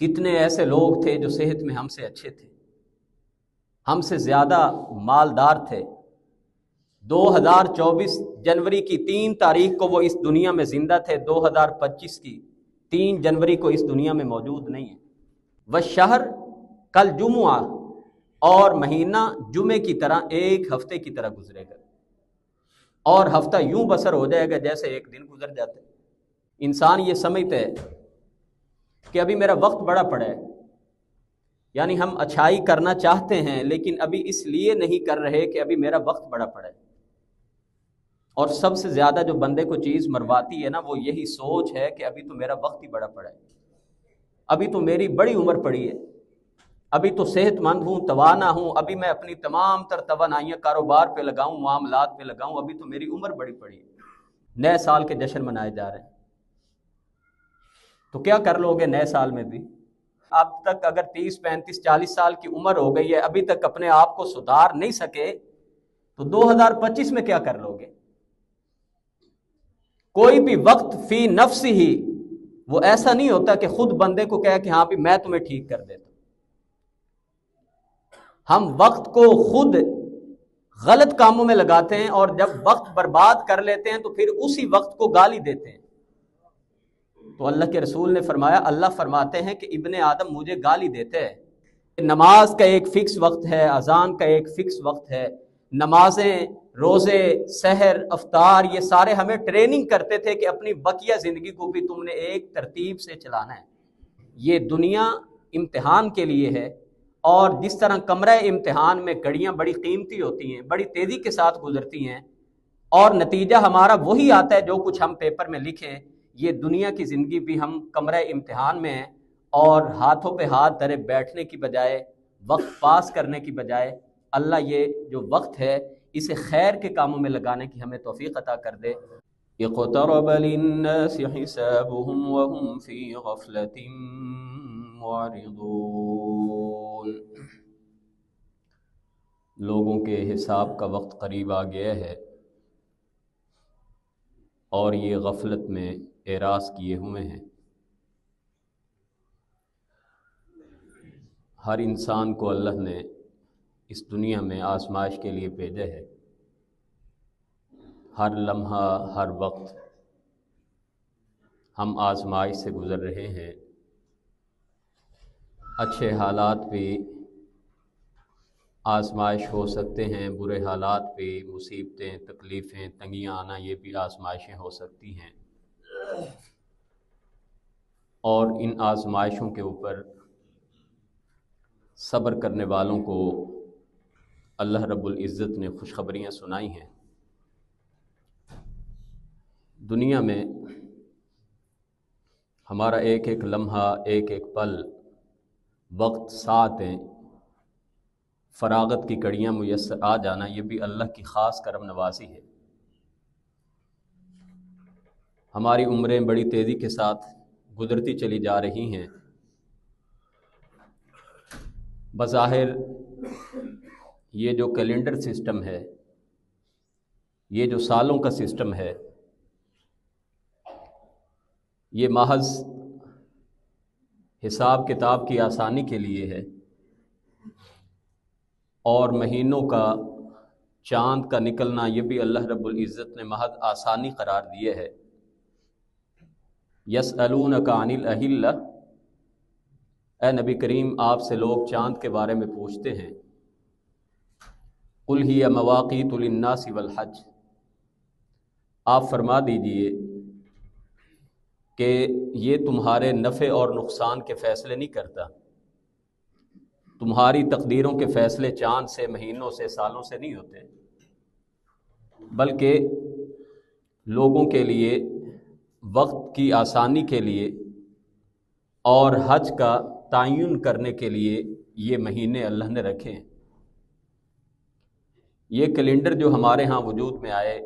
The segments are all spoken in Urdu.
کتنے ایسے لوگ تھے جو صحت میں ہم سے اچھے تھے، ہم سے زیادہ مالدار تھے، 2024 جنوری کی 3 تاریخ کو وہ اس دنیا میں زندہ تھے، 2025 کی 3 جنوری کو اس دنیا میں موجود نہیں ہیں۔ والشہر کل جمعہ، اور مہینہ جمعے کی طرح ایک ہفتے کی طرح گزرے گا، اور ہفتہ یوں بسر ہو جائے گا جیسے ایک دن گزر جاتا ہے۔ انسان یہ سمجھتا ہے کہ ابھی میرا وقت بڑا پڑا ہے، یعنی ہم اچھائی کرنا چاہتے ہیں لیکن ابھی اس لیے نہیں کر رہے کہ ابھی میرا وقت بڑا پڑا ہے۔ اور سب سے زیادہ جو بندے کو چیز مرواتی ہے نا، وہ یہی سوچ ہے کہ ابھی تو میرا وقت ہی بڑا پڑا ہے، ابھی تو میری بڑی عمر پڑی ہے، ابھی تو صحت مند ہوں، توانا ہوں، ابھی میں اپنی تمام تر توانائیاں کاروبار پہ لگاؤں، معاملات پہ لگاؤں، ابھی تو میری عمر بڑی پڑی ہے۔ نئے سال کے جشن منائے جا رہے ہیں، تو کیا کر لو گے نئے سال میں بھی؟ اب تک اگر 30 35 40 سال کی عمر ہو گئی ہے، ابھی تک اپنے آپ کو سدھار نہیں سکے، تو 2025 میں کیا کر لو گے؟ کوئی بھی وقت فی نفس ہی وہ ایسا نہیں ہوتا کہ خود بندے کو کہے کہ ہاں بھی میں تمہیں ٹھیک کر دیتا ہوں۔ ہم وقت کو خود غلط کاموں میں لگاتے ہیں، اور جب وقت برباد کر لیتے ہیں تو پھر اسی وقت کو گالی دیتے ہیں۔ تو اللہ کے رسول نے فرمایا، اللہ فرماتے ہیں کہ ابن آدم مجھے گالی دیتے ہیں۔ نماز کا ایک فکس وقت ہے، اذان کا ایک فکس وقت ہے، نمازیں، روزے، سحر، افطار، یہ سارے ہمیں ٹریننگ کرتے تھے کہ اپنی بقیہ زندگی کو بھی تم نے ایک ترتیب سے چلانا ہے۔ یہ دنیا امتحان کے لیے ہے، اور جس طرح کمرہ امتحان میں گھڑیاں بڑی قیمتی ہوتی ہیں، بڑی تیزی کے ساتھ گزرتی ہیں، اور نتیجہ ہمارا وہی آتا ہے جو کچھ ہم پیپر میں لکھیں، یہ دنیا کی زندگی بھی ہم کمرہ امتحان میں ہیں، اور ہاتھوں پہ ہاتھ دھرے بیٹھنے کی بجائے، وقت پاس کرنے کی بجائے، اللہ یہ جو وقت ہے اسے خیر کے کاموں میں لگانے کی ہمیں توفیق عطا کر دے۔ اقترب للناس حسابهم وهم في غفلة معرضون۔ لوگوں کے حساب کا وقت قریب آ گیا ہے، اور یہ غفلت میں اعراض کیے ہوئے ہیں۔ ہر انسان کو اللہ نے اس دنیا میں آزمائش کے لیے بھیجا ہے۔ ہر لمحہ، ہر وقت ہم آزمائش سے گزر رہے ہیں۔ اچھے حالات بھی آزمائش ہو سکتے ہیں، برے حالات بھی، مصیبتیں، تکلیفیں، تنگیاں آنا، یہ بھی آزمائشیں ہو سکتی ہیں۔ اور ان آزمائشوں کے اوپر صبر کرنے والوں کو اللہ رب العزت نے خوشخبریاں سنائی ہیں۔ دنیا میں ہمارا ایک ایک لمحہ، ایک ایک پل، وقت، ساعتیں، فراغت کی کڑیاں میسر آ جانا، یہ بھی اللہ کی خاص کرم نوازی ہے۔ ہماری عمریں بڑی تیزی کے ساتھ گزرتی چلی جا رہی ہیں۔ بظاہر یہ جو کیلنڈر سسٹم ہے، یہ جو سالوں کا سسٹم ہے، یہ محض حساب کتاب کی آسانی کے لیے ہے، اور مہینوں کا، چاند کا نکلنا، یہ بھی اللہ رب العزت نے محض آسانی قرار دیے ہے۔ یسألونک عن الأہلہ، اے نبی کریم آپ سے لوگ چاند کے بارے میں پوچھتے ہیں۔ قل ہی مواقیت للناس والحج، آپ فرما دیجئے کہ یہ تمہارے نفع اور نقصان کے فیصلے نہیں کرتا، تمہاری تقدیروں کے فیصلے چاند سے، مہینوں سے، سالوں سے نہیں ہوتے، بلکہ لوگوں کے لیے وقت کی آسانی کے لیے اور حج کا تعین کرنے کے لیے یہ مہینے اللہ نے رکھے ہیں۔ یہ کیلنڈر جو ہمارے ہاں وجود میں آئے،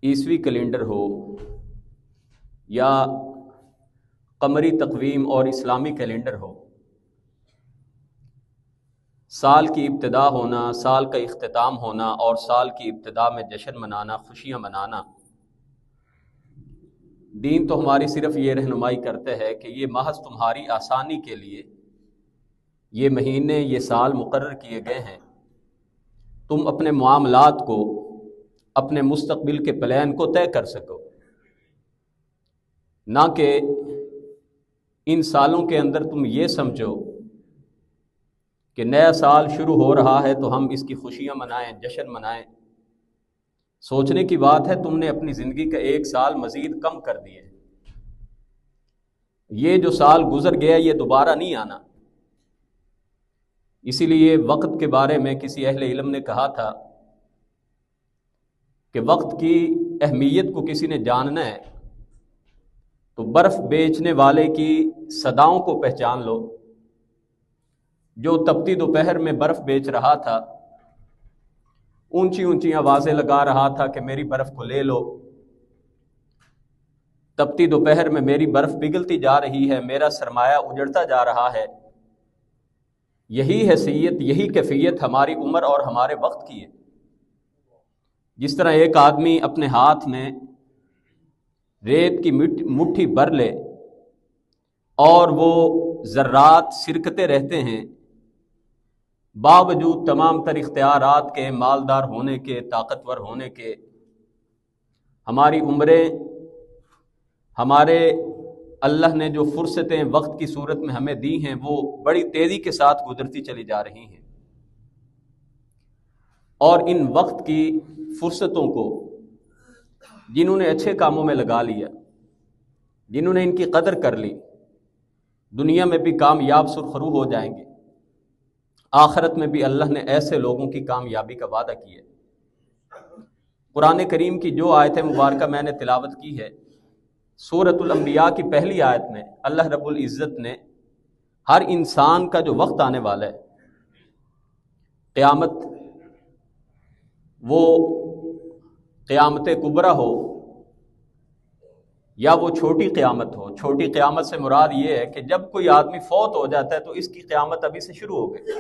عیسوی کیلنڈر ہو یا قمری تقویم اور اسلامی کیلنڈر ہو، سال کی ابتدا ہونا، سال کا اختتام ہونا، اور سال کی ابتدا میں جشن منانا، خوشیاں منانا، دین تو ہماری صرف یہ رہنمائی کرتے ہے کہ یہ محض تمہاری آسانی کے لیے یہ مہینے یہ سال مقرر کیے گئے ہیں، تم اپنے معاملات کو، اپنے مستقبل کے پلان کو طے کر سکو، نہ کہ ان سالوں کے اندر تم یہ سمجھو کہ نیا سال شروع ہو رہا ہے تو ہم اس کی خوشیاں منائیں، جشن منائیں۔ سوچنے کی بات ہے تم نے اپنی زندگی کا ایک سال مزید کم کر دیے۔ یہ جو سال گزر گیا یہ دوبارہ نہیں آنا۔ اسی لیے وقت کے بارے میں کسی اہل علم نے کہا تھا کہ وقت کی اہمیت کو کسی نے جاننا ہے تو برف بیچنے والے کی صداؤں کو پہچان لو۔ جو تپتی دوپہر میں برف بیچ رہا تھا، اونچی اونچی آوازیں لگا رہا تھا کہ میری برف کو لے لو، تپتی دوپہر میں میری برف پگھلتی جا رہی ہے، میرا سرمایہ اجڑتا جا رہا ہے۔ یہی حیثیت، یہی کیفیت ہماری عمر اور ہمارے وقت کی ہے۔ جس طرح ایک آدمی اپنے ہاتھ میں ریت کی مٹھی بھر لے اور وہ ذرات سرکتے رہتے ہیں، باوجود تمام تر اختیارات کے، مالدار ہونے کے، طاقتور ہونے کے، ہماری عمریں، ہمارے اللہ نے جو فرصتیں وقت کی صورت میں ہمیں دی ہیں وہ بڑی تیزی کے ساتھ گزرتی چلی جا رہی ہیں، اور ان وقت کی فرصتوں کو جنہوں نے اچھے کاموں میں لگا لیا، جنہوں نے ان کی قدر کر لی، دنیا میں بھی کامیاب سرخرو ہو جائیں گے، آخرت میں بھی اللہ نے ایسے لوگوں کی کامیابی کا وعدہ کیا ہے۔ قرآن کریم کی جو آیت مبارکہ میں نے تلاوت کی ہے، سورۃ الانبیاء کی پہلی آیت میں اللہ رب العزت نے ہر انسان کا جو وقت آنے والا ہے، قیامت، وہ قیامت کبریٰ ہو یا وہ چھوٹی قیامت ہو، چھوٹی قیامت سے مراد یہ ہے کہ جب کوئی آدمی فوت ہو جاتا ہے تو اس کی قیامت ابھی سے شروع ہو گئی۔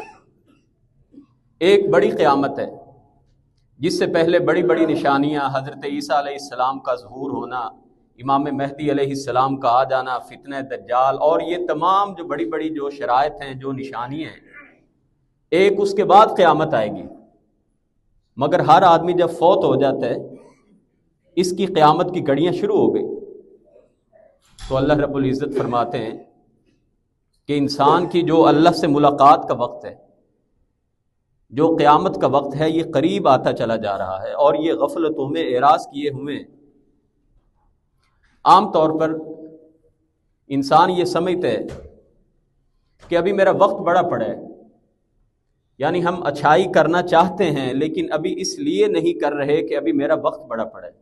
ایک بڑی قیامت ہے جس سے پہلے بڑی بڑی نشانیاں، حضرت عیسیٰ علیہ السلام کا ظہور ہونا، امام مہدی علیہ السلام کا آ جانا، فتنہ دجال، اور یہ تمام جو بڑی بڑی جو شرائط ہیں، جو نشانیاں ہیں، ایک اس کے بعد قیامت آئے گی۔ مگر ہر آدمی جب فوت ہو جاتا ہے اس کی قیامت کی گھڑیاں شروع ہو گئی۔ تو اللہ رب العزت فرماتے ہیں کہ انسان کی جو اللہ سے ملاقات کا وقت ہے، جو قیامت کا وقت ہے، یہ قریب آتا چلا جا رہا ہے، اور یہ غفلتوں میں اعراض کیے ہوئے۔ عام طور پر انسان یہ سمجھتا ہے کہ ابھی میرا وقت بڑا پڑا ہے، یعنی ہم اچھائی کرنا چاہتے ہیں لیکن ابھی اس لیے نہیں کر رہے کہ ابھی میرا وقت بڑا پڑا ہے۔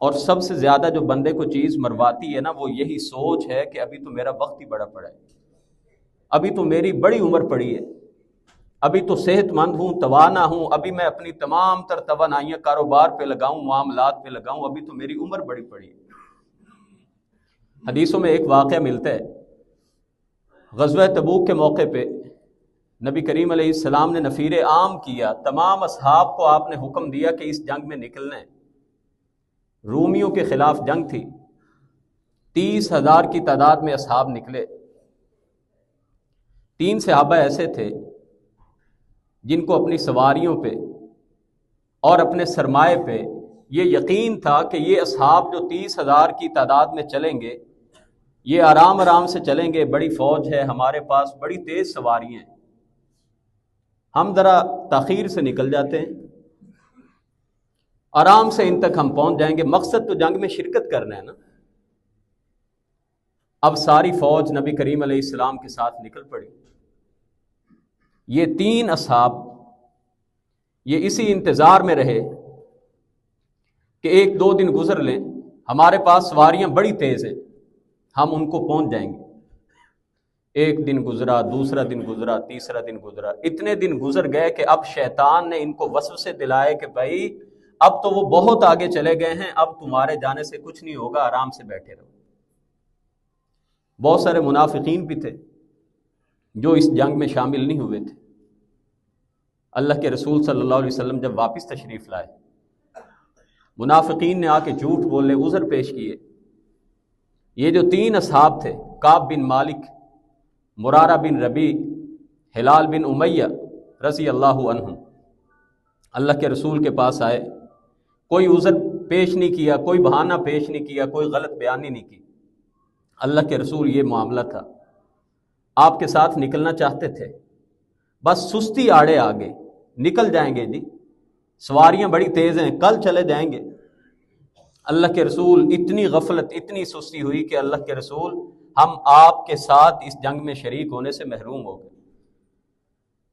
اور سب سے زیادہ جو بندے کو چیز مرواتی ہے نا، وہ یہی سوچ ہے کہ ابھی تو میرا وقت ہی بڑا پڑا ہے، ابھی تو میری بڑی عمر پڑی ہے، ابھی تو صحت مند ہوں، توانا ہوں، ابھی میں اپنی تمام تر توانائیاں کاروبار پہ لگاؤں، معاملات پہ لگاؤں، ابھی تو میری عمر بڑی پڑی ہے۔ حدیثوں میں ایک واقعہ ملتا ہے، غزوہ تبوک کے موقع پہ نبی کریم علیہ السلام نے نفیر عام کیا، تمام اصحاب کو آپ نے حکم دیا کہ اس جنگ میں نکلنا ہے۔ رومیوں کے خلاف جنگ تھی، 30,000 کی تعداد میں اصحاب نکلے۔ 3 صحابہ ایسے تھے جن کو اپنی سواریوں پہ اور اپنے سرمایے پہ یہ یقین تھا کہ یہ اصحاب جو 30,000 کی تعداد میں چلیں گے، یہ آرام آرام سے چلیں گے، بڑی فوج ہے ہمارے پاس، بڑی تیز سواریاں ہیں، ہم ذرا تاخیر سے نکل جاتے ہیں، آرام سے ان تک ہم پہنچ جائیں گے، مقصد تو جنگ میں شرکت کرنا ہے نا۔ اب ساری فوج نبی کریم علیہ السلام کے ساتھ نکل پڑی۔ یہ 3 اصحاب یہ اسی انتظار میں رہے کہ 1-2 دن گزر لیں، ہمارے پاس سواریاں بڑی تیز ہیں، ہم ان کو پہنچ جائیں گے۔ ایک دن گزرا، دوسرا دن گزرا، تیسرا دن گزرا، اتنے دن گزر گئے کہ اب شیطان نے ان کو وسوسے دلائے کہ بھائی اب تو وہ بہت آگے چلے گئے ہیں، اب تمہارے جانے سے کچھ نہیں ہوگا، آرام سے بیٹھے رہو۔ بہت سارے منافقین بھی تھے جو اس جنگ میں شامل نہیں ہوئے تھے۔ اللہ کے رسول صلی اللہ علیہ وسلم جب واپس تشریف لائے، منافقین نے آ کے جھوٹ بولے، عذر پیش کیے۔ یہ جو 3 اصحاب تھے، کعب بن مالک، مرارہ بن ربیع، ہلال بن امیہ رضی اللہ عنہم، اللہ کے رسول کے پاس آئے، کوئی عذر پیش نہیں کیا، کوئی بہانہ پیش نہیں کیا، کوئی غلط بیانی نہیں کی۔ اللہ کے رسول یہ معاملہ تھا، آپ کے ساتھ نکلنا چاہتے تھے، بس سستی آڑے آگے، نکل جائیں گے جی، سواریاں بڑی تیز ہیں، کل چلے جائیں گے۔ اللہ کے رسول اتنی غفلت، اتنی سستی ہوئی کہ اللہ کے رسول ہم آپ کے ساتھ اس جنگ میں شریک ہونے سے محروم ہو گئے۔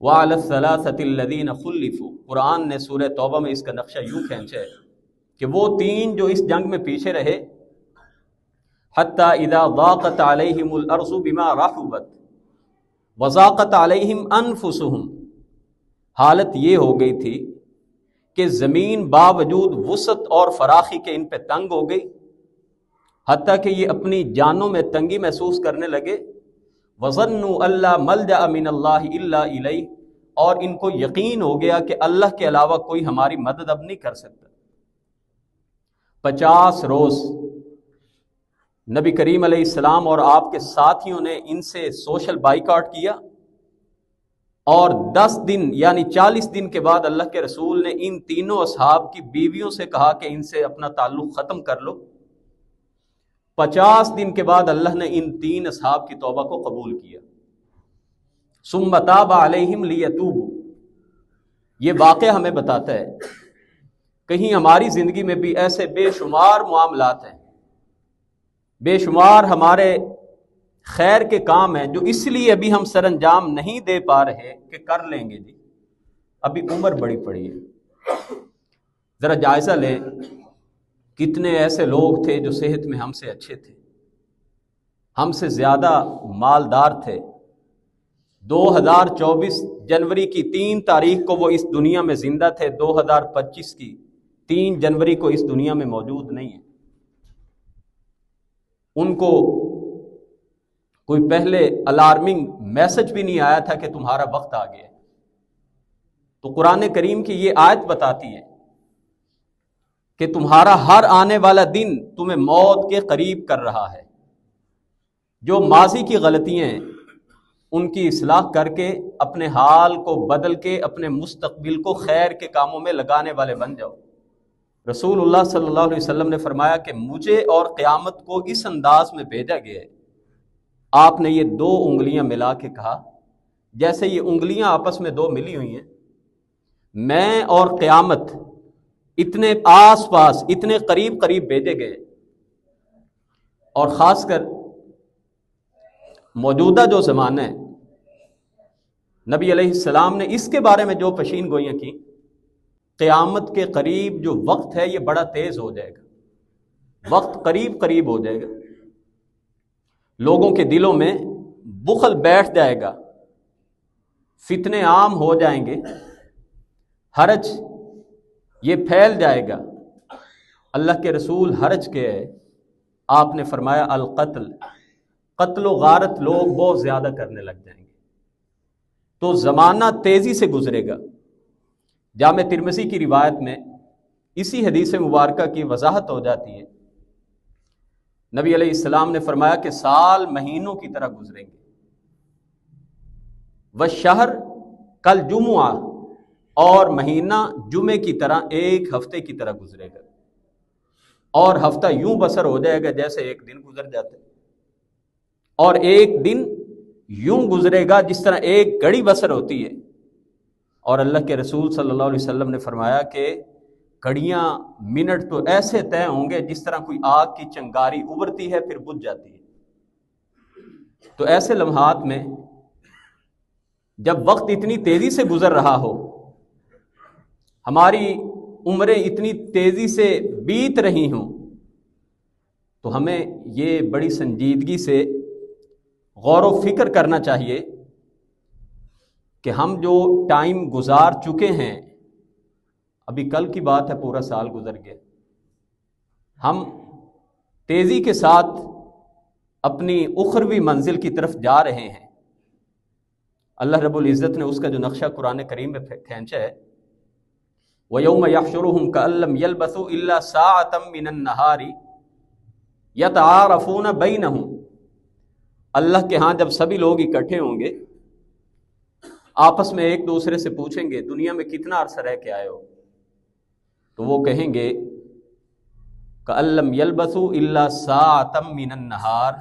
وَعَلَى الثَّلَاثَةِ الَّذِينَ خُلِّفُوا، قرآن نے سورہ توبہ میں اس کا نقشہ یوں کھینچا ہے کہ وہ 3 جو اس جنگ میں پیچھے رہے، حَتَّى إِذَا ضَاقَتْ عَلَيْهِمُ الْأَرْضُ بِمَا رَحُبَتْ وَضَاقَتْ عَلَيْهِمْ أَنفُسُهُمْ، حالت یہ ہو گئی تھی کہ زمین باوجود وسعت اور فراخی کے ان پہ تنگ ہو گئی، حتیٰ کہ یہ اپنی جانوں میں تنگی محسوس کرنے لگے۔ وَظَنُّوا أَن لَّا مَلْجَأَ مِنَ اللَّهِ إِلَّا إِلَيْهِ، اور ان کو یقین ہو گیا کہ اللہ کے علاوہ کوئی ہماری مدد اب نہیں کر سکتا۔ 50 روز نبی کریم علیہ السلام اور آپ کے ساتھیوں نے ان سے سوشل بائیکاٹ کیا، اور 10 دن یعنی 40 دن کے بعد اللہ کے رسول نے ان تینوں اصحاب کی بیویوں سے کہا کہ ان سے اپنا تعلق ختم کر لو۔ 50 دن کے بعد اللہ نے ان 3 اصحاب کی توبہ کو قبول کیا۔ ثم تاب علیہم لیتوبوا، یہ واقعہ ہمیں بتاتا ہے کہیں ہماری زندگی میں بھی ایسے بے شمار معاملات ہیں، بے شمار ہمارے خیر کے کام ہیں جو اس لیے ابھی ہم سر انجام نہیں دے پا رہے کہ کر لیں گے جی، ابھی عمر بڑی پڑی ہے۔ ذرا جائزہ لیں، کتنے ایسے لوگ تھے جو صحت میں ہم سے اچھے تھے، ہم سے زیادہ مالدار تھے، 2024 جنوری کی 3 تاریخ کو وہ اس دنیا میں زندہ تھے، 2025 کی 3 جنوری کو اس دنیا میں موجود نہیں ہیں۔ ان کو کوئی پہلے الارمنگ میسج بھی نہیں آیا تھا کہ تمہارا وقت آ گیا۔ تو قرآن کریم کی یہ آیت بتاتی ہے کہ تمہارا ہر آنے والا دن تمہیں موت کے قریب کر رہا ہے۔ جو ماضی کی غلطیاں ہیں ان کی اصلاح کر کے اپنے حال کو بدل کے اپنے مستقبل کو خیر کے کاموں میں لگانے والے بن جاؤ۔ رسول اللہ صلی اللہ علیہ وسلم نے فرمایا کہ مجھے اور قیامت کو اس انداز میں بھیجا گیا ہے۔ آپ نے یہ 2 انگلیاں ملا کے کہا، جیسے یہ انگلیاں آپس میں 2 ملی ہوئی ہیں، میں اور قیامت اتنے آس پاس، اتنے قریب قریب بھیجے گئے، اور خاص کر موجودہ جو زمانہ ہے، نبی علیہ السلام نے اس کے بارے میں جو پیشین گوئیاں کی، قیامت کے قریب جو وقت ہے یہ بڑا تیز ہو جائے گا، وقت قریب قریب ہو جائے گا، لوگوں کے دلوں میں بخل بیٹھ جائے گا، فتنے عام ہو جائیں گے، حرج یہ پھیل جائے گا۔ اللہ کے رسول حرج کے ہے، آپ نے فرمایا القتل، قتل و غارت لوگ بہت زیادہ کرنے لگ جائیں گے، تو زمانہ تیزی سے گزرے گا۔ جامع ترمذی کی روایت میں اسی حدیث مبارکہ کی وضاحت ہو جاتی ہے۔ نبی علیہ السلام نے فرمایا کہ سال مہینوں کی طرح گزریں گے، والشہر کل جمعہ، اور مہینہ جمعے کی طرح ایک ہفتے کی طرح گزرے گا، اور ہفتہ یوں بسر ہو جائے گا جیسے ایک دن گزر جاتا ہے، اور ایک دن یوں گزرے گا جس طرح ایک گھڑی بسر ہوتی ہے۔ اور اللہ کے رسول صلی اللہ علیہ وسلم نے فرمایا کہ گھڑیاں، منٹ تو ایسے طے ہوں گے جس طرح کوئی آگ کی چنگاری ابھرتی ہے پھر بجھ جاتی ہے۔ تو ایسے لمحات میں جب وقت اتنی تیزی سے گزر رہا ہو، ہماری عمریں اتنی تیزی سے بیت رہی ہوں، تو ہمیں یہ بڑی سنجیدگی سے غور و فکر کرنا چاہیے کہ ہم جو ٹائم گزار چکے ہیں، ابھی کل کی بات ہے، پورا سال گزر گیا، ہم تیزی کے ساتھ اپنی اخروی منزل کی طرف جا رہے ہیں۔ اللہ رب العزت نے اس کا جو نقشہ قرآن کریم میں کھینچا ہے وَيَوْمَ يَحْشُرُهُمْ كَأَن لَّمْ يَلْبَثُوا إِلَّا سَاعَةً مِّنَ النَّهَارِ يَتَعَارَفُونَ بَيْنَهُمْ، اللہ کے ہاں جب سبھی لوگ اکٹھے ہوں گے آپس میں ایک دوسرے سے پوچھیں گے دنیا میں کتنا عرصہ رہ کے آئے ہو، تو وہ کہیں گے كَأَن لَّمْ يَلْبَثُوا إِلَّا سَاعَةً مِّنَ النَّهَارِ،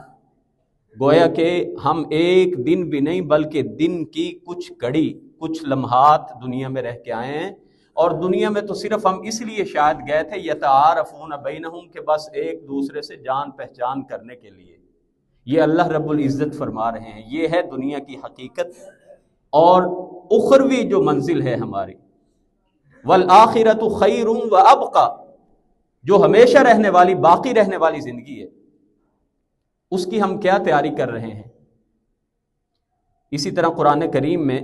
گویا کہ ہم ایک دن بھی نہیں بلکہ دن کی کچھ گھڑی کچھ لمحات دنیا میں رہ کے آئے ہیں، اور دنیا میں تو صرف ہم اس لیے شاید گئے تھے یتعارفون بینہم، کہ بس ایک دوسرے سے جان پہچان کرنے کے لیے۔ یہ اللہ رب العزت فرما رہے ہیں یہ ہے دنیا کی حقیقت اور اخروی جو منزل ہے ہماری، والآخرۃ خیر وابقی، جو ہمیشہ رہنے والی باقی رہنے والی زندگی ہے، اس کی ہم کیا تیاری کر رہے ہیں۔ اسی طرح قرآن کریم میں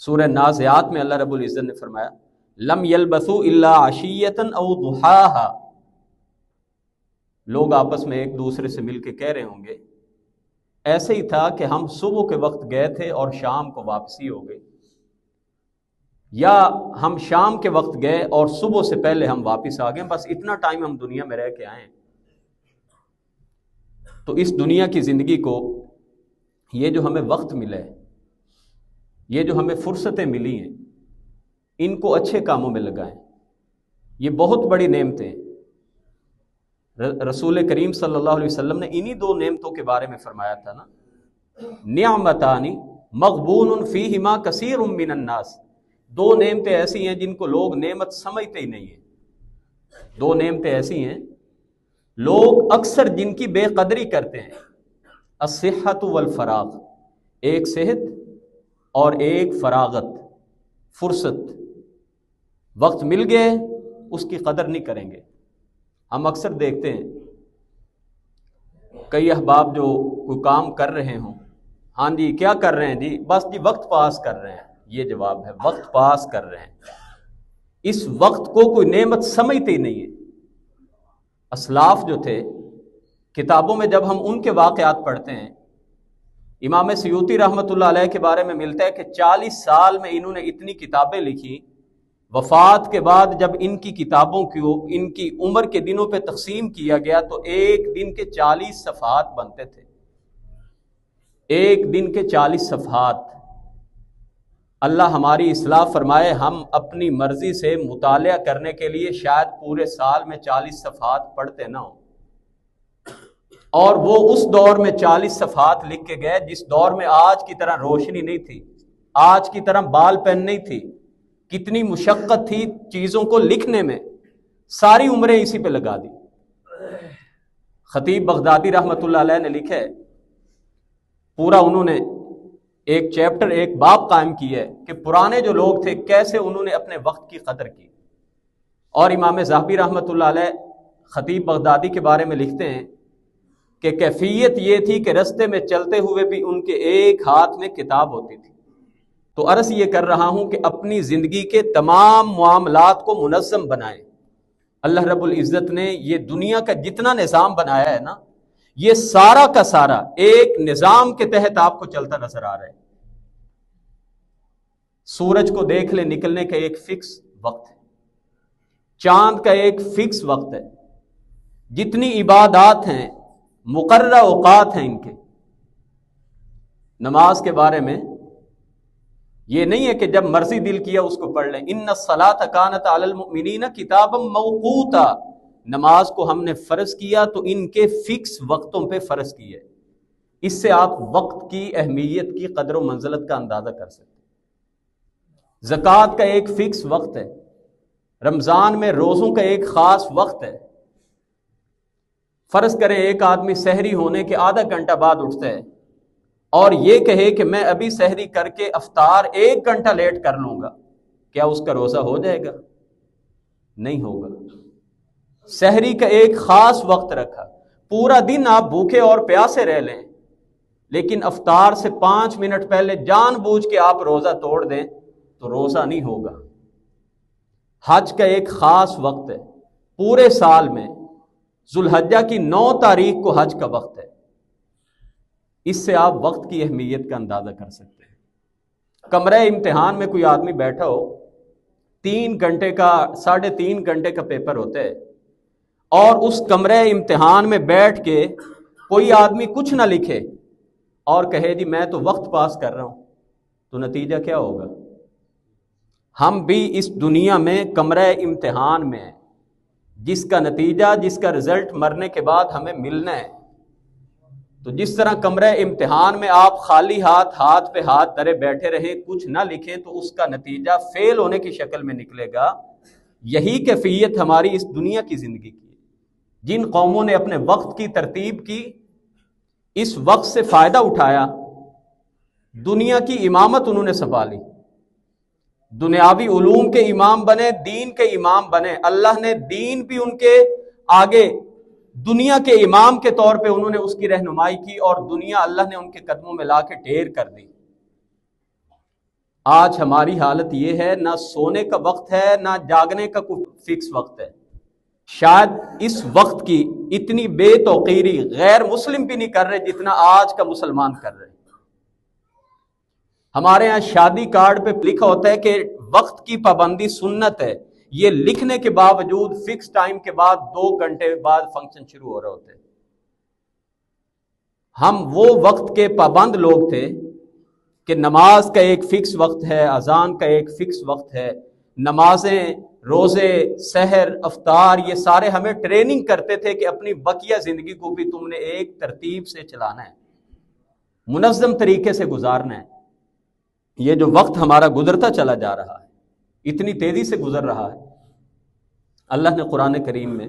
سورہ نازعات میں اللہ رب العزت نے فرمایا لم یلبثوا الا عشیۃ او ضحاہا، لوگ آپس میں ایک دوسرے سے مل کے کہہ رہے ہوں گے ایسے ہی تھا کہ ہم صبح کے وقت گئے تھے اور شام کو واپسی ہو گئی، یا ہم شام کے وقت گئے اور صبح سے پہلے ہم واپس آ گئے، بس اتنا ٹائم ہم دنیا میں رہ کے آئے ہیں۔ تو اس دنیا کی زندگی کو، یہ جو ہمیں وقت ملا ہے، یہ جو ہمیں فرصتیں ملی ہیں، ان کو اچھے کاموں میں لگائیں۔ یہ بہت بڑی نعمتیں ہیں۔ رسول کریم صلی اللہ علیہ وسلم نے انہی دو نعمتوں کے بارے میں فرمایا تھا نا، نعمتان مغبون فیہما کثیر من الناس، دو نعمتیں ایسی ہیں جن کو لوگ نعمت سمجھتے ہی نہیں ہیں۔ دو نعمتیں ایسی ہیں لوگ اکثر جن کی بے قدری کرتے ہیں، الصحت والفراغ، ایک صحت اور ایک فراغت، فرصت، وقت مل گئے اس کی قدر نہیں کریں گے۔ ہم اکثر دیکھتے ہیں کئی احباب جو کوئی کام کر رہے ہوں، ہاں جی کیا کر رہے ہیں جی، بس جی وقت پاس کر رہے ہیں، یہ جواب ہے، وقت پاس کر رہے ہیں۔ اس وقت کو کوئی نعمت سمجھتے ہی نہیں ہے۔ اسلاف جو تھے، کتابوں میں جب ہم ان کے واقعات پڑھتے ہیں، امام سیوطی رحمۃ اللہ علیہ کے بارے میں ملتا ہے کہ 40 سال میں انہوں نے اتنی کتابیں لکھی، وفات کے بعد جب ان کی کتابوں کو ان کی عمر کے دنوں پہ تقسیم کیا گیا تو ایک دن کے 40 صفحات بنتے تھے، ایک دن کے 40 صفحات۔ اللہ ہماری اصلاح فرمائے، ہم اپنی مرضی سے مطالعہ کرنے کے لیے شاید پورے سال میں 40 صفحات پڑھتے نہ ہوں، اور وہ اس دور میں 40 صفحات لکھ کے گئے جس دور میں آج کی طرح روشنی نہیں تھی، آج کی طرح بال پین نہیں تھی، کتنی مشقت تھی چیزوں کو لکھنے میں، ساری عمریں اسی پہ لگا دی۔ خطیب بغدادی رحمۃ اللہ علیہ نے لکھا ہے، پورا انہوں نے ایک چیپٹر، ایک باب قائم کی ہے کہ پرانے جو لوگ تھے کیسے انہوں نے اپنے وقت کی قدر کی۔ اور امام ذہبی رحمۃ اللہ علیہ خطیب بغدادی کے بارے میں لکھتے ہیں کہ کیفیت یہ تھی کہ رستے میں چلتے ہوئے بھی ان کے ایک ہاتھ میں کتاب ہوتی تھی۔ تو عرض یہ کر رہا ہوں کہ اپنی زندگی کے تمام معاملات کو منظم بنائیں۔ اللہ رب العزت نے یہ دنیا کا جتنا نظام بنایا ہے نا، یہ سارا کا سارا ایک نظام کے تحت آپ کو چلتا نظر آ رہا ہے۔ سورج کو دیکھ لیں، نکلنے کا ایک فکس وقت ہے، چاند کا ایک فکس وقت ہے، جتنی عبادات ہیں مقررہ اوقات ہیں ان کے۔ نماز کے بارے میں یہ نہیں ہے کہ جب مرضی دل کیا اس کو پڑھ لیں، ان الصلاۃ کانت علی المؤمنین کتابا موقوتا، نماز کو ہم نے فرض کیا تو ان کے فکس وقتوں پہ فرض کیا ہے۔ اس سے آپ وقت کی اہمیت کی قدر و منزلت کا اندازہ کر سکتے ہیں۔ زکوٰۃ کا ایک فکس وقت ہے، رمضان میں روزوں کا ایک خاص وقت ہے۔ فرض کریں ایک آدمی سحری ہونے کے آدھا گھنٹہ بعد اٹھتا ہے اور یہ کہے کہ میں ابھی سحری کر کے افطار 1 گھنٹہ لیٹ کر لوں گا، کیا اس کا روزہ ہو جائے گا؟ نہیں ہوگا۔ سحری کا ایک خاص وقت رکھا، پورا دن آپ بھوکے اور پیاسے رہ لیں لیکن افطار سے 5 منٹ پہلے جان بوجھ کے آپ روزہ توڑ دیں تو روزہ نہیں ہوگا۔ حج کا ایک خاص وقت ہے، پورے سال میں ذوالحجہ کی 9 تاریخ کو حج کا وقت ہے۔ اس سے آپ وقت کی اہمیت کا اندازہ کر سکتے ہیں۔ کمرہ امتحان میں کوئی آدمی بیٹھا ہو، 3 گھنٹے کا 3.5 گھنٹے کا پیپر ہوتا ہے، اور اس کمرے امتحان میں بیٹھ کے کوئی آدمی کچھ نہ لکھے اور کہے جی میں تو وقت پاس کر رہا ہوں، تو نتیجہ کیا ہوگا؟ ہم بھی اس دنیا میں کمرے امتحان میں ہیں، جس کا نتیجہ، جس کا رزلٹ مرنے کے بعد ہمیں ملنا ہے۔ تو جس طرح کمرے امتحان میں آپ خالی ہاتھ پہ ہاتھ دھرے بیٹھے رہیں، کچھ نہ لکھیں، تو اس کا نتیجہ فیل ہونے کی شکل میں نکلے گا۔ یہی کیفیت ہماری اس دنیا کی زندگی کی ہے۔ جن قوموں نے اپنے وقت کی ترتیب کی، اس وقت سے فائدہ اٹھایا، دنیا کی امامت انہوں نے سنبھالی، دنیاوی علوم کے امام بنے، دین کے امام بنے، اللہ نے دین بھی ان کے آگے دنیا کے امام کے طور پہ انہوں نے اس کی رہنمائی کی، اور دنیا اللہ نے ان کے قدموں میں لا کے ڈھیر کر دی۔ آج ہماری حالت یہ ہے، نہ سونے کا وقت ہے، نہ جاگنے کا کوئی فکس وقت ہے۔ شاید اس وقت کی اتنی بے توقیری غیر مسلم بھی نہیں کر رہے جتنا آج کا مسلمان کر رہے۔ ہمارے ہاں شادی کارڈ پہ لکھا ہوتا ہے کہ وقت کی پابندی سنت ہے، یہ لکھنے کے باوجود فکس ٹائم کے بعد 2 گھنٹے بعد فنکشن شروع ہو رہے ہوتے۔ ہم وہ وقت کے پابند لوگ تھے کہ نماز کا ایک فکس وقت ہے، اذان کا ایک فکس وقت ہے، نمازیں، روزے، سحر، افطار، یہ سارے ہمیں ٹریننگ کرتے تھے کہ اپنی بقیہ زندگی کو بھی تم نے ایک ترتیب سے چلانا ہے، منظم طریقے سے گزارنا ہے۔ یہ جو وقت ہمارا گزرتا چلا جا رہا ہے، اتنی تیزی سے گزر رہا ہے۔ اللہ نے قرآن کریم میں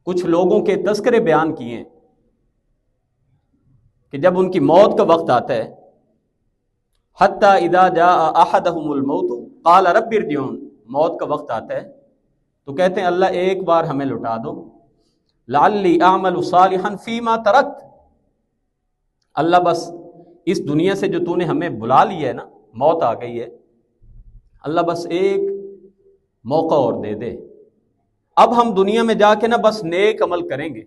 کچھ لوگوں کے تذکرے بیان کیے ہیں کہ جب ان کی موت کا وقت آتا ہے، حتی اذا جاء احدهم الموت قال رب ارجعون، موت کا وقت آتا ہے تو کہتے ہیں اللہ ایک بار ہمیں لٹا دو، لعلی اعمل صالحا فیما ترکت، اللہ بس اس دنیا سے جو تو نے ہمیں بلا لیا ہے نا، موت آ گئی ہے، اللہ بس ایک موقع اور دے دے، اب ہم دنیا میں جا کے نا بس نیک عمل کریں گے۔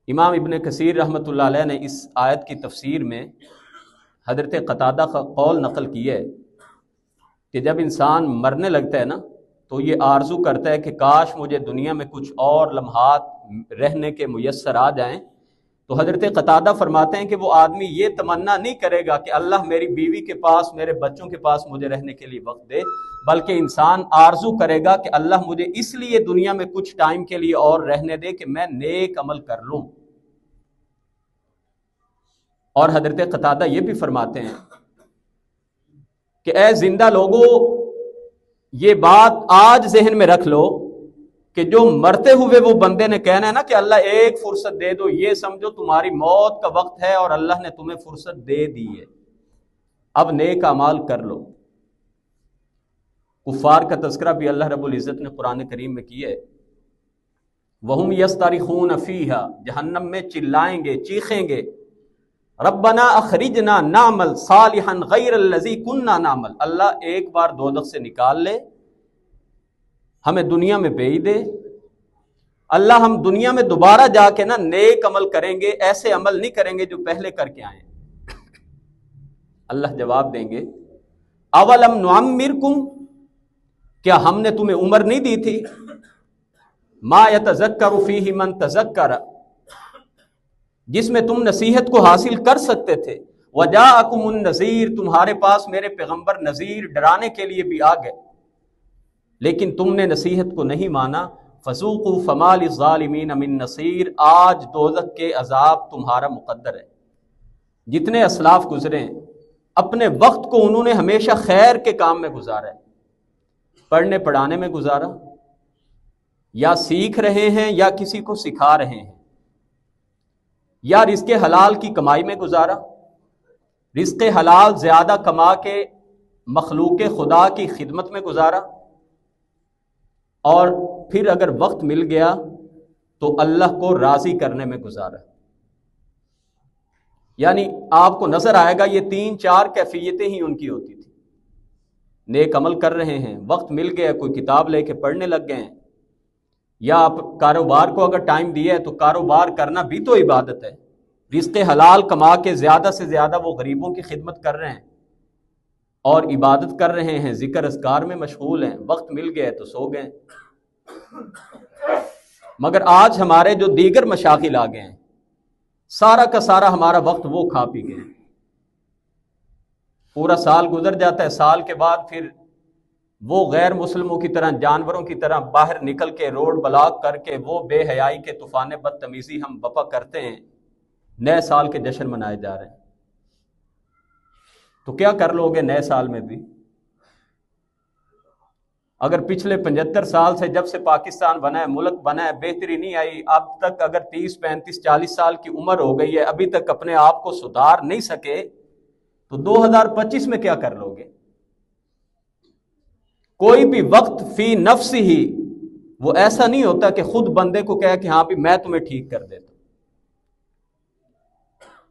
امام ابن کثیر رحمۃ اللہ علیہ نے اس آیت کی تفسیر میں حضرت قتادہ کا قول نقل کیا ہے کہ جب انسان مرنے لگتا ہے نا تو یہ آرزو کرتا ہے کہ کاش مجھے دنیا میں کچھ اور لمحات رہنے کے میسر آ جائیں، تو حضرت قتادہ فرماتے ہیں کہ وہ آدمی یہ تمنا نہیں کرے گا کہ اللہ میری بیوی کے پاس، میرے بچوں کے پاس مجھے رہنے کے لیے وقت دے، بلکہ انسان آرزو کرے گا کہ اللہ مجھے اس لیے دنیا میں کچھ ٹائم کے لیے اور رہنے دے کہ میں نیک عمل کر لوں۔ اور حضرت قتادہ یہ بھی فرماتے ہیں کہ اے زندہ لوگوں، یہ بات آج ذہن میں رکھ لو کہ جو مرتے ہوئے وہ بندے نے کہنا ہے نا کہ اللہ ایک فرصت دے دو، یہ سمجھو تمہاری موت کا وقت ہے اور اللہ نے تمہیں فرصت دے دی ہے، اب نیک اعمال کر لو۔ کفار کا تذکرہ بھی اللہ رب العزت نے قرآن کریم میں کیا ہے، وَهُمْ يَصْطَرِخُونَ فِيهَا، جہنم میں چلائیں گے، چیخیں گے، ربنا اخرجنا نعمل صالحا غیر الذی کننا نعمل، اللہ ایک بار دوزخ سے نکال لے، ہمیں دنیا میں بھیج دے، اللہ ہم دنیا میں دوبارہ جا کے نا نیک عمل کریں گے، ایسے عمل نہیں کریں گے جو پہلے کر کے آئے۔ اللہ جواب دیں گے اولم نعمرکم، کیا ہم نے تمہیں عمر نہیں دی تھی، ما یتذکر فیہ من تذکر، جس میں تم نصیحت کو حاصل کر سکتے تھے، وجاءکم النذیر، تمہارے پاس میرے پیغمبر نذیر ڈرانے کے لیے بھی آ گئے، لیکن تم نے نصیحت کو نہیں مانا، فذوقوا فما للظالمین من نصیر، آج دوزخ کے عذاب تمہارا مقدر ہے۔ جتنے اسلاف گزرے ہیں اپنے وقت کو انہوں نے ہمیشہ خیر کے کام میں گزارا ہے، پڑھنے پڑھانے میں گزارا، یا سیکھ رہے ہیں یا کسی کو سکھا رہے ہیں، یا رزق حلال کی کمائی میں گزارا، رزق حلال زیادہ کما کے مخلوق خدا کی خدمت میں گزارا، اور پھر اگر وقت مل گیا تو اللہ کو راضی کرنے میں گزارا۔ یعنی آپ کو نظر آئے گا یہ 3-4 کیفیتیں ہی ان کی ہوتی تھی۔ نیک عمل کر رہے ہیں، وقت مل گیا کوئی کتاب لے کے پڑھنے لگ گئے ہیں، یا آپ کاروبار کو اگر ٹائم دیا ہے تو کاروبار کرنا بھی تو عبادت ہے، رزق حلال کما کے زیادہ سے زیادہ وہ غریبوں کی خدمت کر رہے ہیں، اور عبادت کر رہے ہیں، ذکر اذکار میں مشغول ہیں، وقت مل گیا تو سو گئے۔ مگر آج ہمارے جو دیگر مشاغل آ گئے ہیں، سارا کا سارا ہمارا وقت وہ کھا پی گئے۔ پورا سال گزر جاتا ہے، سال کے بعد پھر وہ غیر مسلموں کی طرح، جانوروں کی طرح باہر نکل کے روڈ بلاک کر کے وہ بے حیائی کے طوفان بدتمیزی ہم بپا کرتے ہیں، نئے سال کے جشن منائے جا رہے ہیں۔ تو کیا کر لو گے نئے سال میں بھی؟ اگر پچھلے 75 سال سے جب سے پاکستان بنا ہے، ملک بنا ہے، بہتری نہیں آئی، اب تک اگر 30 35 40 سال کی عمر ہو گئی ہے، ابھی تک اپنے آپ کو سدھار نہیں سکے، تو 2025 میں کیا کر لو گے؟ کوئی بھی وقت فی نفس ہی وہ ایسا نہیں ہوتا کہ خود بندے کو کہے کہ ہاں بھی میں تمہیں ٹھیک کر دیتا ہوں۔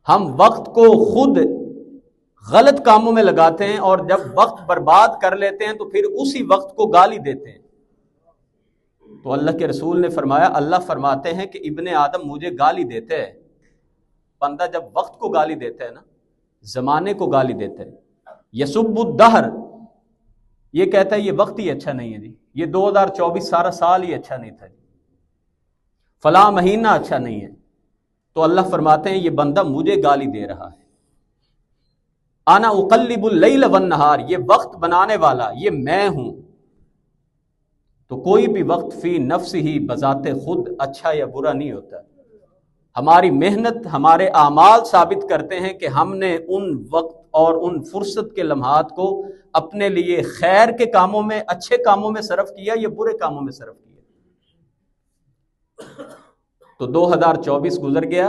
ہم وقت کو خود غلط کاموں میں لگاتے ہیں، اور جب وقت برباد کر لیتے ہیں تو پھر اسی وقت کو گالی دیتے ہیں۔ تو اللہ کے رسول نے فرمایا، اللہ فرماتے ہیں کہ ابن آدم مجھے گالی دیتے ہیں۔ بندہ جب وقت کو گالی دیتا ہے نا، زمانے کو گالی دیتا ہے، یسب الدہر، یہ کہتا ہے یہ وقت ہی اچھا نہیں ہے جی، یہ 2024 سارا سال ہی اچھا نہیں تھا جی، فلاں مہینہ اچھا نہیں ہے، تو اللہ فرماتے ہیں یہ بندہ مجھے گالی دے رہا ہے۔ انا اقلب اللیل والنہار، یہ وقت بنانے والا یہ میں ہوں۔ تو کوئی بھی وقت فی نفس ہی بذات خود اچھا یا برا نہیں ہوتا۔ ہماری محنت، ہمارے اعمال ثابت کرتے ہیں کہ ہم نے ان وقت اور ان فرصت کے لمحات کو اپنے لیے خیر کے کاموں میں، اچھے کاموں میں صرف کیا یا برے کاموں میں صرف کیا۔ تو 2024 گزر گیا،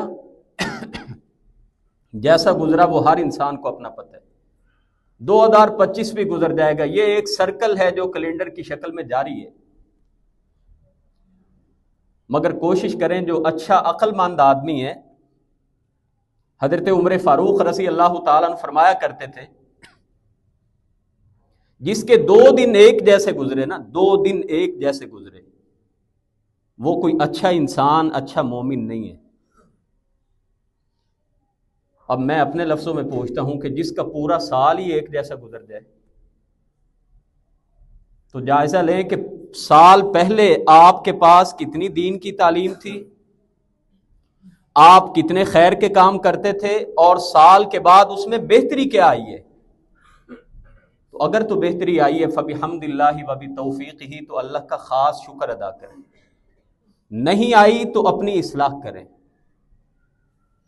جیسا گزرا وہ ہر انسان کو اپنا پتہ ہے۔ 2025 بھی گزر جائے گا، یہ ایک سرکل ہے جو کیلنڈر کی شکل میں جاری ہے۔ مگر کوشش کریں، جو اچھا عقل مند آدمی ہے، حضرت عمر فاروق رضی اللہ تعالیٰ عنہ فرمایا کرتے تھے، جس کے 2 دن ایک جیسے گزرے نا، 2 دن ایک جیسے گزرے، وہ کوئی اچھا انسان، اچھا مومن نہیں ہے۔ اب میں اپنے لفظوں میں پوچھتا ہوں کہ جس کا پورا سال ہی ایک جیسا گزر جائے، تو جائزہ لیں کہ سال پہلے آپ کے پاس کتنی دین کی تعلیم تھی، آپ کتنے خیر کے کام کرتے تھے، اور سال کے بعد اس میں بہتری کیا آئی ہے۔ تو اگر تو بہتری آئی ہے فبحمد اللہ وبتوفیقہ، تو اللہ کا خاص شکر ادا کریں، نہیں آئی تو اپنی اصلاح کریں۔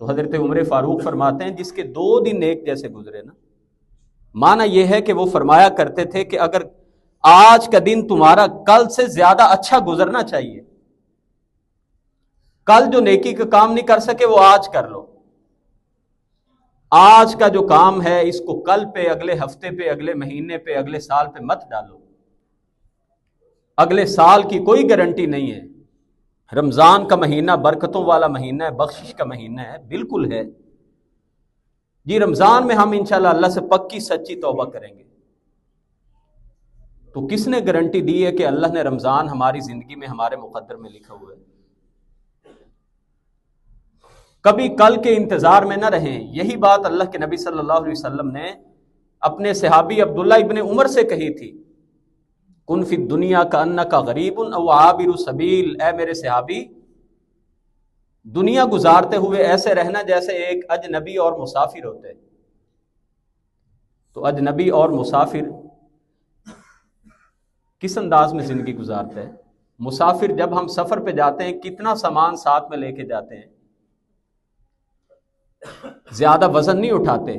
تو حضرت عمر فاروق فرماتے ہیں جس کے 2 دن ایک جیسے گزرے نا، معنی یہ ہے کہ وہ فرمایا کرتے تھے کہ اگر آج کا دن تمہارا کل سے زیادہ اچھا گزرنا چاہیے، کل جو نیکی کا کام نہیں کر سکے وہ آج کر لو، آج کا جو کام ہے اس کو کل پہ، اگلے ہفتے پہ، اگلے مہینے پہ، اگلے سال پہ مت ڈالو۔ اگلے سال کی کوئی گارنٹی نہیں ہے۔ رمضان کا مہینہ برکتوں والا مہینہ ہے، بخشش کا مہینہ ہے، بالکل ہے جی۔ رمضان میں ہم انشاءاللہ اللہ سے پکی سچی توبہ کریں گے، تو کس نے گارنٹی دی ہے کہ اللہ نے رمضان ہماری زندگی میں، ہمارے مقدر میں لکھا ہوا ہے؟ کبھی کل کے انتظار میں نہ رہیں۔ یہی بات اللہ کے نبی صلی اللہ علیہ وسلم نے اپنے صحابی عبداللہ ابن عمر سے کہی تھی، کن فی الدنیا کانک غریب او عابر سبیل، اے میرے صحابی، دنیا گزارتے ہوئے ایسے رہنا جیسے ایک اجنبی اور مسافر ہوتے ہیں۔ تو اجنبی اور مسافر کس انداز میں زندگی گزارتے ہیں؟ مسافر جب ہم سفر پہ جاتے ہیں کتنا سامان ساتھ میں لے کے جاتے ہیں، زیادہ وزن نہیں اٹھاتے،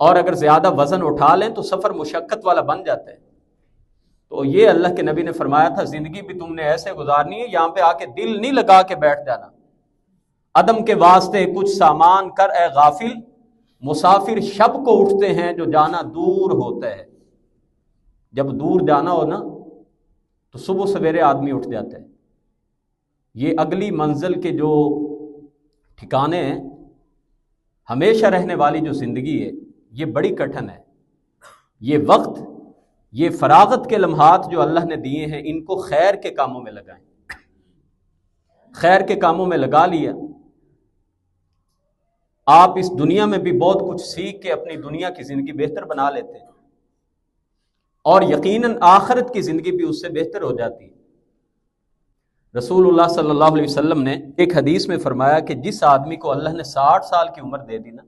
اور اگر زیادہ وزن اٹھا لیں تو سفر مشقت والا بن جاتا ہے۔ تو یہ اللہ کے نبی نے فرمایا تھا زندگی بھی تم نے ایسے گزارنی ہے، یہاں پہ آ کے دل نہیں لگا کے بیٹھ جانا۔ عدم کے واسطے کچھ سامان کر اے غافل، مسافر شب کو اٹھتے ہیں جو جانا دور ہوتا ہے۔ جب دور جانا ہو نا تو صبح سویرے آدمی اٹھ جاتا ہے۔ یہ اگلی منزل کے جو ٹھکانے ہیں، ہمیشہ رہنے والی جو زندگی ہے، یہ بڑی کٹھن ہے۔ یہ وقت، یہ فراغت کے لمحات جو اللہ نے دیے ہیں، ان کو خیر کے کاموں میں لگائیں۔ خیر کے کاموں میں لگا لیا آپ اس دنیا میں بھی بہت کچھ سیکھ کے اپنی دنیا کی زندگی بہتر بنا لیتے ہیں، اور یقیناً آخرت کی زندگی بھی اس سے بہتر ہو جاتی ہے۔ رسول اللہ صلی اللہ علیہ وسلم نے ایک حدیث میں فرمایا کہ جس آدمی کو اللہ نے 60 سال کی عمر دے دی نا،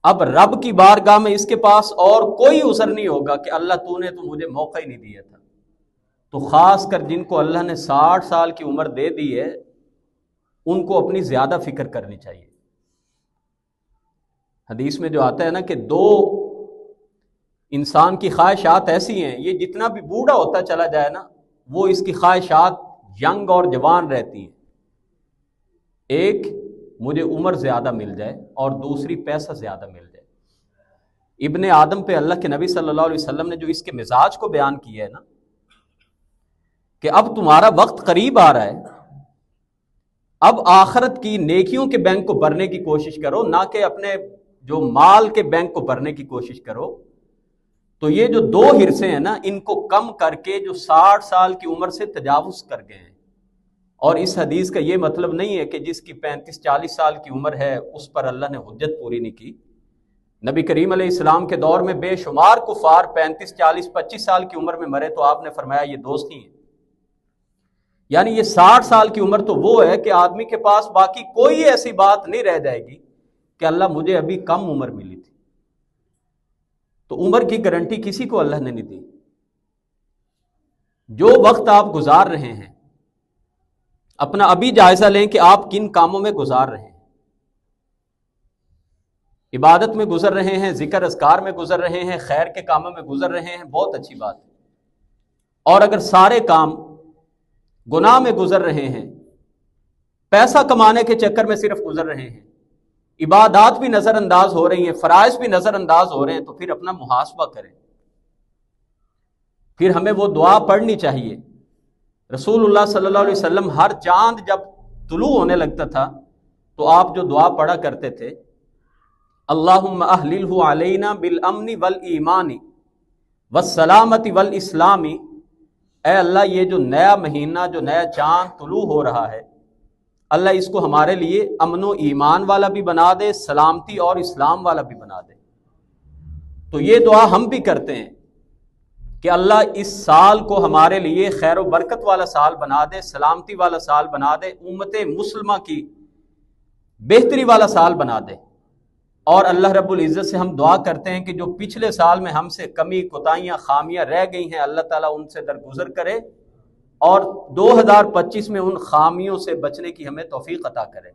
اب رب کی بارگاہ میں اس کے پاس اور کوئی عذر نہیں ہوگا کہ اللہ تو نے تو مجھے موقع ہی نہیں دیا تھا۔ تو خاص کر جن کو اللہ نے 60 سال کی عمر دے دی ہے، ان کو اپنی زیادہ فکر کرنی چاہیے۔ حدیث میں جو آتا ہے نا کہ دو انسان کی خواہشات ایسی ہیں، یہ جتنا بھی بوڑھا ہوتا چلا جائے نا، وہ اس کی خواہشات ینگ اور جوان رہتی ہیں۔ ایک مجھے عمر زیادہ مل جائے، اور دوسری پیسہ زیادہ مل جائے۔ ابن آدم پہ اللہ کے نبی صلی اللہ علیہ وسلم نے جو اس کے مزاج کو بیان کیا ہے نا، کہ اب تمہارا وقت قریب آ رہا ہے، اب آخرت کی نیکیوں کے بینک کو بھرنے کی کوشش کرو، نہ کہ اپنے جو مال کے بینک کو بھرنے کی کوشش کرو۔ تو یہ جو دو حرصے ہیں نا، ان کو کم کر کے جو 60 سال کی عمر سے تجاوز کر گئے ہیں۔ اور اس حدیث کا یہ مطلب نہیں ہے کہ جس کی 35-40 سال کی عمر ہے اس پر اللہ نے حجت پوری نہیں کی۔ نبی کریم علیہ السلام کے دور میں بے شمار کفار 35, 40, 25 سال کی عمر میں مرے، تو آپ نے فرمایا یہ دوست ہی ہیں۔ یعنی یہ 60 سال کی عمر تو وہ ہے کہ آدمی کے پاس باقی کوئی ایسی بات نہیں رہ جائے گی کہ اللہ مجھے ابھی کم عمر ملی تھی۔ تو عمر کی گارنٹی کسی کو اللہ نے نہیں دی۔ جو وقت آپ گزار رہے ہیں، اپنا ابھی جائزہ لیں کہ آپ کن کاموں میں گزار رہے ہیں۔ عبادت میں گزر رہے ہیں، ذکر اذکار میں گزر رہے ہیں، خیر کے کاموں میں گزر رہے ہیں، بہت اچھی بات ہے۔ اور اگر سارے کام گناہ میں گزر رہے ہیں، پیسہ کمانے کے چکر میں صرف گزر رہے ہیں، عبادات بھی نظر انداز ہو رہی ہیں، فرائض بھی نظر انداز ہو رہے ہیں، تو پھر اپنا محاسبہ کریں۔ پھر ہمیں وہ دعا پڑھنی چاہیے۔ رسول اللہ صلی اللہ علیہ وسلم ہر چاند جب طلوع ہونے لگتا تھا تو آپ جو دعا پڑھا کرتے تھے، اللہم اہللہ علینا بالامن والایمان والسلامت والاسلام، اے اللہ یہ جو نیا مہینہ، جو نیا چاند طلوع ہو رہا ہے، اللہ اس کو ہمارے لیے امن و ایمان والا بھی بنا دے، سلامتی اور اسلام والا بھی بنا دے۔ تو یہ دعا ہم بھی کرتے ہیں کہ اللہ اس سال کو ہمارے لیے خیر و برکت والا سال بنا دے، سلامتی والا سال بنا دے، امت مسلمہ کی بہتری والا سال بنا دے۔ اور اللہ رب العزت سے ہم دعا کرتے ہیں کہ جو پچھلے سال میں ہم سے کمی، کوتاہیاں، خامیاں رہ گئی ہیں، اللہ تعالیٰ ان سے درگزر کرے، اور 2025 میں ان خامیوں سے بچنے کی ہمیں توفیق عطا کرے۔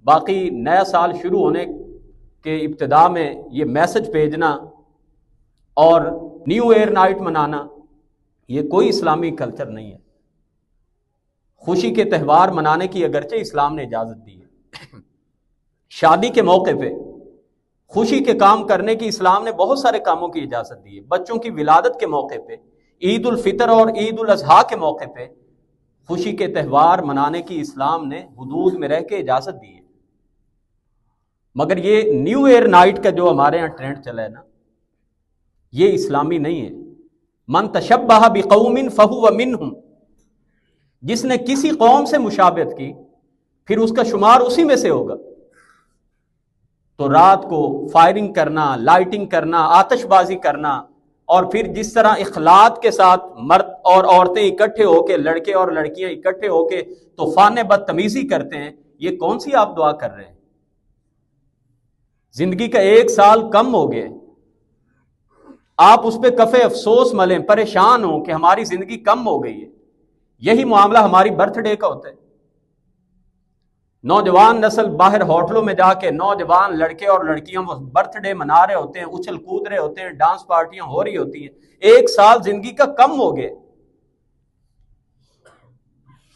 باقی نیا سال شروع ہونے کے ابتدا میں یہ میسج بھیجنا اور نیو ایئر نائٹ منانا، یہ کوئی اسلامی کلچر نہیں ہے۔ خوشی کے تہوار منانے کی اگرچہ اسلام نے اجازت دی ہے، شادی کے موقع پہ خوشی کے کام کرنے کی اسلام نے بہت سارے کاموں کی اجازت دی ہے، بچوں کی ولادت کے موقع پہ، عید الفطر اور عید الاضحیٰ کے موقع پہ خوشی کے تہوار منانے کی اسلام نے حدود میں رہ کے اجازت دی ہے۔ مگر یہ نیو ایئر نائٹ کا جو ہمارے یہاں ٹرینڈ چلا ہے نا، یہ اسلامی نہیں ہے۔ من تشبہ بقوم فہو منہم، جس نے کسی قوم سے مشابہت کی پھر اس کا شمار اسی میں سے ہوگا۔ تو رات کو فائرنگ کرنا، لائٹنگ کرنا، آتش بازی کرنا، اور پھر جس طرح اخلاق کے ساتھ مرد اور عورتیں اکٹھے ہو کے، لڑکے اور لڑکیاں اکٹھے ہو کے طوفان بدتمیزی کرتے ہیں، یہ کون سی آپ دعا کر رہے ہیں؟ زندگی کا 1 سال کم ہو گئے، آپ اس پہ کفے افسوس ملیں، پریشان ہوں کہ ہماری زندگی کم ہو گئی ہے۔ یہی معاملہ ہماری برتھ ڈے کا ہوتا ہے۔ نوجوان نسل باہر ہوٹلوں میں جا کے نوجوان لڑکے اور لڑکیاں وہ برتھ ڈے منا رہے ہوتے ہیں، اچھل کود رہے ہوتے ہیں، ڈانس پارٹیاں ہو رہی ہوتی ہیں۔ 1 سال زندگی کا کم ہو گئے،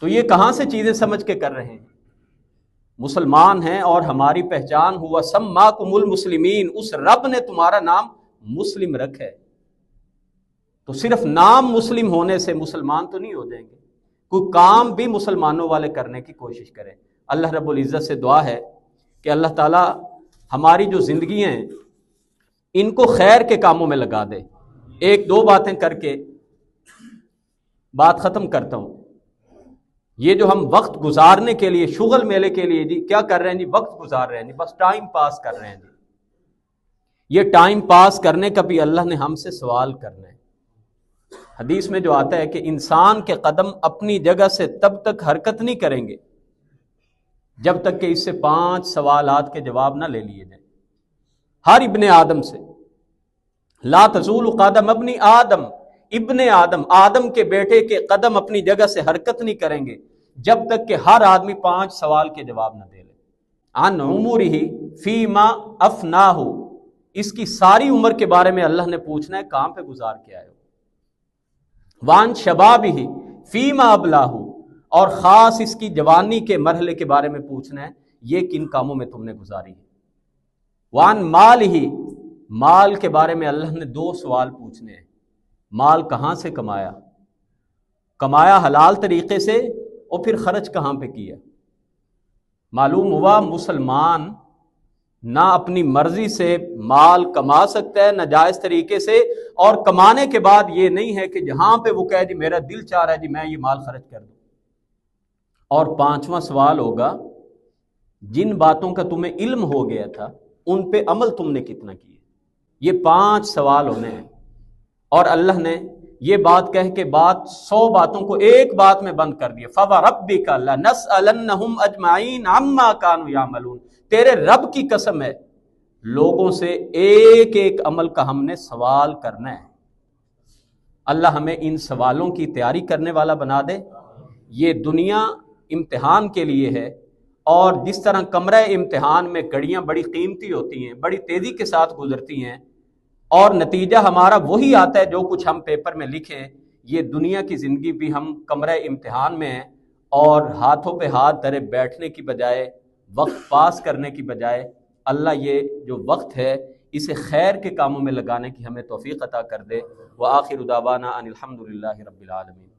تو یہ کہاں سے چیزیں سمجھ کے کر رہے ہیں؟ مسلمان ہیں اور ہماری پہچان ہوا سماکم المسلمین، اس رب نے تمہارا نام مسلم رکھا ہے۔ تو صرف نام مسلم ہونے سے مسلمان تو نہیں ہو جائیں گے، کوئی کام بھی مسلمانوں والے کرنے کی کوشش کریں۔ اللہ رب العزت سے دعا ہے کہ اللہ تعالی ہماری جو زندگیاں ہیں ان کو خیر کے کاموں میں لگا دے۔ 1-2 باتیں کر کے بات ختم کرتا ہوں۔ یہ جو ہم وقت گزارنے کے لیے شغل میلے کے لیے جی کیا کر رہے ہیں جی، وقت گزار رہے ہیں جی، بس ٹائم پاس کر رہے ہیں جی، یہ ٹائم پاس کرنے کا بھی اللہ نے ہم سے سوال کرنا ہے۔ حدیث میں جو آتا ہے کہ انسان کے قدم اپنی جگہ سے تب تک حرکت نہیں کریں گے جب تک کہ اس سے 5 سوالات کے جواب نہ لے لیے جائیں، ہر ابن آدم سے۔ لا تزول قدم ابن آدم، ابن آدم، آدم کے بیٹے کے قدم اپنی جگہ سے حرکت نہیں کریں گے جب تک کہ ہر آدمی 5 سوال کے جواب نہ دے لے۔ عن عمرہ فیما افناہ، اس کی ساری عمر کے بارے میں اللہ نے پوچھنا ہے کہاں پہ گزار کے آئے ہو۔ وان شبابہ فیما ابلاہ، اور خاص اس کی جوانی کے مرحلے کے بارے میں پوچھنا ہے یہ کن کاموں میں تم نے گزاری ہے۔ وان مالہ، مال کے بارے میں اللہ نے 2 سوال پوچھنے ہیں، مال کہاں سے کمایا، کمایا حلال طریقے سے، اور پھر خرچ کہاں پہ کیا۔ معلوم ہوا مسلمان نہ اپنی مرضی سے مال کما سکتا ہے ناجائز طریقے سے، اور کمانے کے بعد یہ نہیں ہے کہ جہاں پہ وہ کہے جی میرا دل چاہ رہا ہے جی میں یہ مال خرچ کر دوں۔ اور 5واں سوال ہوگا جن باتوں کا تمہیں علم ہو گیا تھا ان پہ عمل تم نے کتنا کیا۔ یہ 5 سوال ہونے ہیں، اور اللہ نے یہ بات کہہ کے 100 باتوں کو ایک بات میں بند کر دیا۔ فَوَرَبِّكَ لَنَسْأَلَنَّهُمْ أَجْمَعِينَ عَمَّا كَانُوا يَعْمَلُونَ، تیرے رب کی قسم ہے لوگوں سے ایک ایک عمل کا ہم نے سوال کرنا ہے۔ اللہ ہمیں ان سوالوں کی تیاری کرنے والا بنا دے۔ یہ دنیا امتحان کے لیے ہے، اور جس طرح کمرہ امتحان میں گھڑیاں بڑی قیمتی ہوتی ہیں، بڑی تیزی کے ساتھ گزرتی ہیں، اور نتیجہ ہمارا وہی آتا ہے جو کچھ ہم پیپر میں لکھیں، یہ دنیا کی زندگی بھی ہم کمرہ امتحان میں ہیں، اور ہاتھوں پہ ہاتھ دھرے بیٹھنے کی بجائے، وقت پاس کرنے کی بجائے، اللہ یہ جو وقت ہے اسے خیر کے کاموں میں لگانے کی ہمیں توفیق عطا کر دے۔ وآخر دعوانا ان الحمد للہ رب العالمین۔